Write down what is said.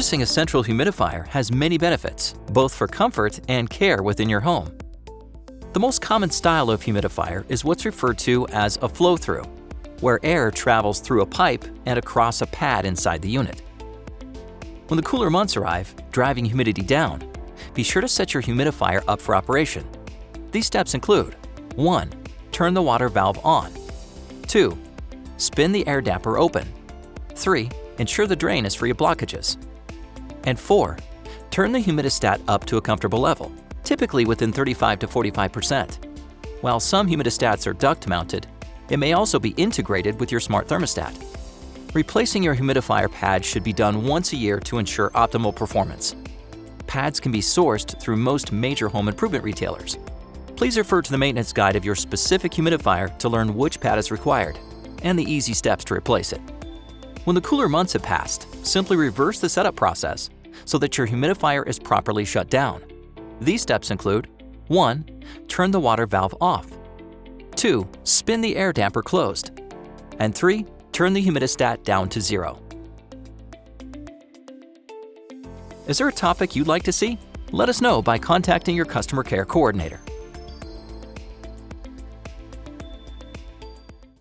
Purchasing a central humidifier has many benefits, both for comfort and care within your home. The most common style of humidifier is what's referred to as a flow-through, where air travels through a pipe and across a pad inside the unit. When the cooler months arrive, driving humidity down, be sure to set your humidifier up for operation. These steps include 1. Turn the water valve on. 2. Spin the air damper open. 3. Ensure the drain is free of blockages. And 4. Turn the humidistat up to a comfortable level, typically within 35 to 45%. While some humidistats are duct-mounted, it may also be integrated with your smart thermostat. Replacing your humidifier pad should be done once a year to ensure optimal performance. Pads can be sourced through most major home improvement retailers. Please refer to the maintenance guide of your specific humidifier to learn which pad is required and the easy steps to replace it. When the cooler months have passed, simply reverse the setup process so that your humidifier is properly shut down. These steps include 1. Turn the water valve off. 2. Spin the air damper closed. And 3. Turn the humidistat down to 0. Is there a topic you'd like to see? Let us know by contacting your customer care coordinator.